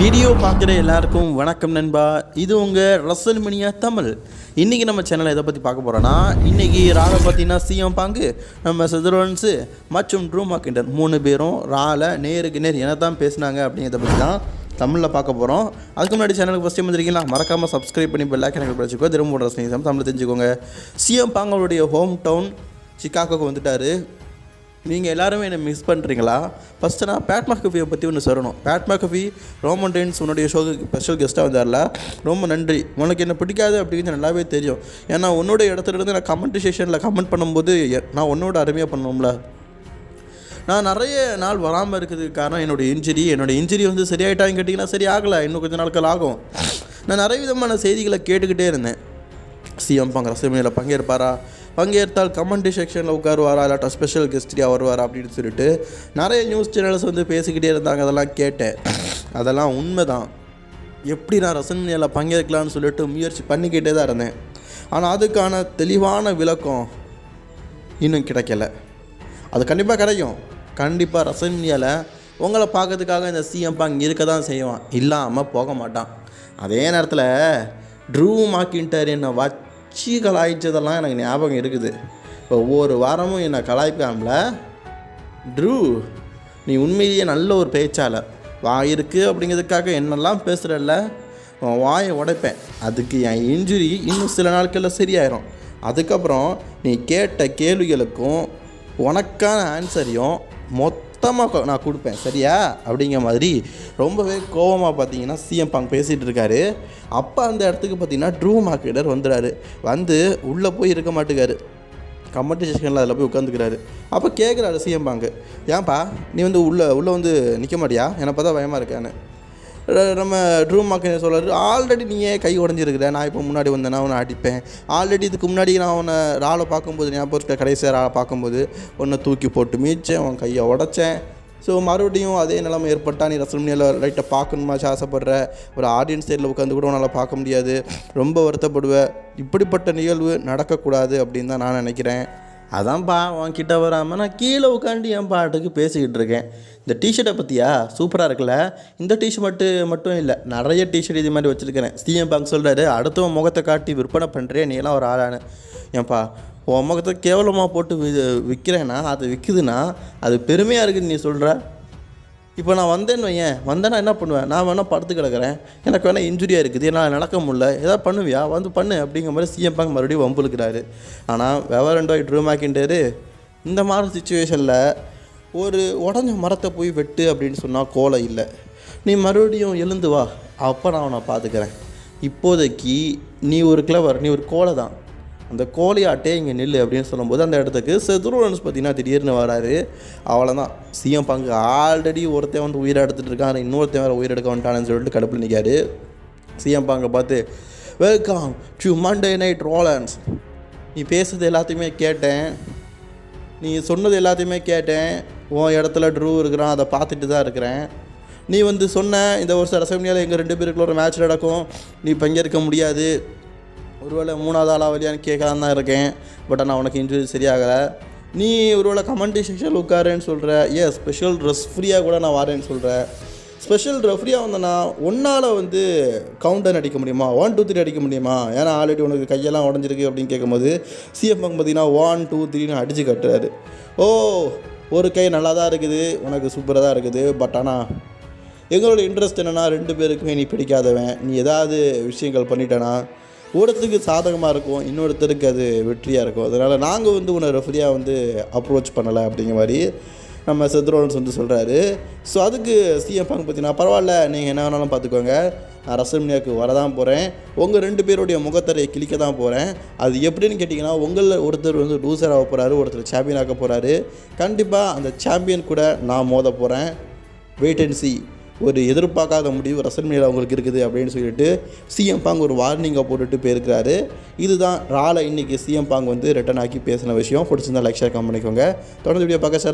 Video பார்க்குற எல்லாருக்கும் வணக்கம் நண்பா. இது உங்கள் ரசல்மனியா தமிழ். இன்றைக்கி நம்ம சேனலில் எதை பற்றி பார்க்க போகிறோன்னா, இன்றைக்கி ராலை பார்த்தீங்கன்னா சிஎம் பாங்கு, நம்ம செதரோன்ஸு மற்றும் ட்ரூ மார்க்கெண்டர் 3 பேரும் ராலை நேருக்கு நேர் என்ன தான் பேசினாங்க அப்படிங்கிறத பற்றி தான் தமிழில் பார்க்க போகிறோம். அதுக்கு முன்னாடி சேனலுக்கு ஃபஸ்ட் டைம் வந்துருக்கீங்களா, மறக்காமல் சப்ஸ்கிரைப் பண்ணி பெல் ஐகானை கிளிக் வச்சுக்கோ. திரும்ப போடுற ஸ்நேகம் தமிழ் தெரிஞ்சுக்கோங்க. சிஎம் பாங் அவருடைய ஹோம் டவுன் சிகாகோக்கு வந்துட்டார். நீங்கள் எல்லாருமே என்னை மிஸ் பண்ணுறீங்களா? ஃபஸ்ட்டு நான் பேட் மேக்கஃபியை பற்றி ஒன்று சொல்லணும். பேட் மேக்கஃபி ரோமன் ரெயின்ஸ் உன்னுடைய ஷோக்கு ஸ்பெஷல் கெஸ்ட்டாக வந்தார்ல, ரொம்ப நன்றி. உனக்கு என்ன பிடிக்காது அப்படின்னு நல்லாவே தெரியும். ஏன்னா உன்னோட இடத்துல இருந்து நான் கமெண்ட் செஷனில் கமெண்ட் பண்ணும்போது நான் உன்னோட அருமையாக பண்ணுவோம்ல. நான் நிறைய நாள் வராமல் இருக்கிறதுக்கு காரணம் என்னோடய இன்ஜுரி வந்து சரியாயிட்டான்னு கேட்டிங்கன்னா சரி ஆகலை, இன்னும் கொஞ்சம் நாட்கள் ஆகும். நான் நிறைய விதமான செய்திகளை கேட்டுக்கிட்டே இருந்தேன். சிஎம் பாங் ரசல்மனியாவில் பங்கேற்றால் கமெண்ட் செக்ஷனில் உட்காருவாரா, இல்லாட்டா ஸ்பெஷல் கெஸ்டியாக வருவாரா அப்படின்னு சொல்லிட்டு நிறைய நியூஸ் சேனல்ஸ் வந்து பேசிக்கிட்டே இருந்தாங்க. அதெல்லாம் கேட்டேன். அதெல்லாம் உண்மை தான். எப்படி நான் ரசல்மனியாவில் பங்கேற்கலான்னு சொல்லிட்டு முயற்சி பண்ணிக்கிட்டே தான் இருந்தேன். ஆனால் அதுக்கான தெளிவான விளக்கம் இன்னும் கிடைக்கல. அது கண்டிப்பாக கிடைக்கும். கண்டிப்பாக ரசல்மனியாவில் உங்களை பார்க்கறதுக்காக இந்த சிஎம் பாங் இருக்க தான் செய்வான், இல்லாமல் போக மாட்டான். அதே நேரத்தில் ட்ரூ மார்க்கெண்டர் என்னை கலாய்ச்சதெல்லாம் எனக்கு ஞாபகம் இருக்குது. இப்போ ஒவ்வொரு வாரமும் என்னை கலாய்க்காமல, ட்ரூ நீ உண்மையிலேயே நல்ல ஒரு பேச்சாளர், வாய் இருக்குது அப்படிங்கிறதுக்காக என்னெல்லாம் பேசுகிறல்ல, வாயை உடைப்பேன். அதுக்கு என் இன்ஜுரி இன்னும் சில நாட்களில் சரியாயிரும். அதுக்கப்புறம் நீ கேட்ட கேள்விகளுக்கும் உனக்கான ஆன்சரையும் மொத்தமாக நான் கொடுப்பேன், சரியா அப்படிங்கிற மாதிரி ரொம்பவே கோபமாக பார்த்தீங்கன்னா சிஎம் பாங் பேசிகிட்டு இருக்காரு. அப்போ அந்த இடத்துக்கு பார்த்தீங்கன்னா ட்ரூ மார்க்கெண்டர் வந்துடுறாரு. வந்து உள்ளே போய் இருக்க மாட்டேங்காரு, கமெண்ட் செக்ஷனில் அதில் போய் உட்காந்துக்கிறாரு. அப்போ கேட்குறாரு சிஎம் பாங்கு, ஏன்பா நீ வந்து உள்ளே வந்து நிற்க மாட்டியா, எனக்கு பார்த்தா பயமாக இருக்கான்னு. நம்ம ட்ரூ மார்க்கெண்டர் சொல்கிறாரு, ஆல்ரெடி நீ ஏன் கை உடஞ்சிருக்கிற, நான் இப்போ முன்னாடி வந்தேன்னா அவனை அடிப்பேன். ஆல்ரெடி இதுக்கு முன்னாடி நான் அவனை ராலை பார்க்கும்போது ஞாபகம் கடைசியாக ராலை பார்க்கும்போது ஒன்றை தூக்கி போட்டு மீச்சேன், அவன் கையை உடச்சேன். ஸோ மறுபடியும் அதே நிலைமை ஏற்பட்டால் நீ ரசல்மனியாவில் லைட்டாக பார்க்கணுமா ஆசைப்படுற ஒரு ஆடியன்ஸ் சைடில் உட்காந்து கூட உன்னால் பார்க்க முடியாது, ரொம்ப வருத்தப்படுவேன். இப்படிப்பட்ட நிகழ்வு நடக்கக்கூடாது அப்படின்னு தான் நான் நினைக்கிறேன். அதான்ப்பா உன்கிட்ட வராமல் நான் கீழே உட்காந்து என் பாட்டுக்கு பேசிக்கிட்டு இருக்கேன். இந்த டிஷர்ட்டை பற்றியா சூப்பராக இருக்குல்ல, இந்த டிஷர்ட் மட்டும் இல்லை, நிறைய டிஷர்ட் இது மாதிரி வச்சுருக்கிறேன். சிஎம் பாங் சொல்கிறாரு, அடுத்தவன் முகத்தை காட்டி விற்பனை பண்ணுறேன், நீ எல்லாம் ஒரு ஆளானு. ஏன்ப்பா உன் முகத்தை கேவலமாக போட்டு விற்கிறேன்னா, அது விற்குதுன்னா அது பெருமையாக இருக்குதுன்னு நீ சொல்கிற. இப்போ நான் வந்தேன்னு வந்தேன்னா என்ன பண்ணுவேன், நான் வேணால் படுத்து கிடக்கிறேன், எனக்கு வேணால் இன்ஜுரியாக இருக்குது, என்னால் நடக்க முடியல, எதாவது பண்ணுவியா, வந்து பண்ணு அப்படிங்கிற மாதிரி சிஎம் பாங் மறுபடியும் வம்புழுக்கிறாரு. ஆனால் வெவரண்டாய் ட்ரூ மார்க்கெண்டர் இந்த மாதிரி சுச்சுவேஷனில் ஒரு உடஞ்ச மரத்தை போய் வெட்டு அப்படின்னு சொன்னால் கோலை இல்லை, நீ மறுபடியும் எழுந்து வா, அப்போ நான் அவனை பார்த்துக்கிறேன். இப்போதைக்கு நீ ஒரு கிளவர், நீ ஒரு கோலை தான், அந்த கோழியாட்டே இங்கே நில்லு அப்படின்னு சொல்லும்போது அந்த இடத்துக்கு செதுரோன்ஸ் பார்த்தீங்கன்னா திடீர்னு வராரு. அவ்வளோதான், சிஎம் பாங்கு ஆல்ரெடி ஒருத்தன் வந்து உயிரை எடுத்துகிட்டு இருக்கான், இன்னொருத்தன் வேறு உயிரெடுக்க வந்துட்டான்னு சொல்லிட்டு கடுப்பில் நிற்காரு. சிஎம் பாங்கை பார்த்து, வெல்கம் டு மண்டே நைட் ரோலன்ஸ், நீ பேசுறது எல்லாத்தையுமே கேட்டேன், நீ சொன்னது எல்லாத்தையுமே கேட்டேன், உன் இடத்துல ட்ரூ இருக்கிறான், அதை பார்த்துட்டு தான் இருக்கிறேன். நீ வந்து சொன்ன இந்த வருஷம் ரசல்மனியாவில் எங்கள் 2 பேருக்குள்ள ஒரு மேட்ச் நடக்கும், நீ பங்கேற்க முடியாது, ஒருவேளை 3வது ஆளாக வழியான்னு கேட்கலாம் தான் இருக்கேன், பட் ஆனால் உனக்கு இன்ஜுரி சரியாகலை. நீ ஒருவேளை கமெண்ட் செக்ஷனில் உட்காருன்னு சொல்கிற, ஸ்பெஷல் ரெஃப்ரியாக கூட நான் வரேன்னு சொல்கிறேன். ஸ்பெஷல் ரெஃப்ரியாக வந்தேன்னா ஒன்றால் வந்து கவுண்டர் அடிக்க முடியுமா, 1 2 3 அடிக்க முடியுமா, ஏன்னா ஆல்ரெடி உனக்கு கையெல்லாம் உடஞ்சிருக்கு அப்படின்னு கேட்கும்போது சிஎம் பாங் பார்த்தீங்கன்னா 1 2 3ன்னு அடித்து கட்டுறாரு. ஓ, ஒரு கை நல்லா தான் இருக்குது, உனக்கு சூப்பராக தான் இருக்குது, பட் ஆனால் எங்களோட இன்ட்ரெஸ்ட் என்னென்னா 2 பேருக்குமே நீ பிடிக்காதவன், நீ ஏதாவது விஷயங்கள் பண்ணிட்டேன்னா ஒருத்தருக்கு சாதகமாக இருக்கும், இன்னொருத்தருக்கு அது வெற்றியாக இருக்கும், அதனால் நாங்கள் வந்து உன்னை ரெஃப்ரியாக வந்து அப்ரோச் பண்ணலை அப்படிங்கிற மாதிரி நம்ம செத்ரோன்ஸ் வந்து சொல்கிறாரு. ஸோ அதுக்கு சிஎம் பாங் பார்த்தீங்கன்னா, பரவாயில்ல நீங்கள் என்ன வேணாலும் பார்த்துக்கோங்க, நான் ரசல்மனியாவுக்கு வரதான் போகிறேன், உங்கள் 2 பேருடைய முகத்தரையை கிழிக்க தான் போகிறேன். அது எப்படின்னு கேட்டிங்கன்னா, உங்களில் ஒருத்தர் வந்து லூசர் ஆக போகிறாரு, ஒருத்தர் சாம்பியன் ஆக போகிறாரு. கண்டிப்பாக அந்த சாம்பியன் கூட நான் மோத போகிறேன், வெயிட் அண்ட் சி. ஒரு எதிர்பார்க்காத முடிவு ரசல்மனியாவில் அவங்களுக்கு இருக்குது அப்படின்னு சொல்லிட்டு சிஎம் பாங் ஒரு வார்னிங்கை போட்டுட்டு போயிருக்கிறாரு. இதுதான் ராலை இன்றைக்கி சிஎம் பாங் வந்து ரிட்டன் ஆக்கி பேசின விஷயம். பிடிச்சிருந்தா லைக் ஷேர் கமெண்ட் பண்ணிக்கோங்க. தொடர்ந்து வீடியோ பார்க்க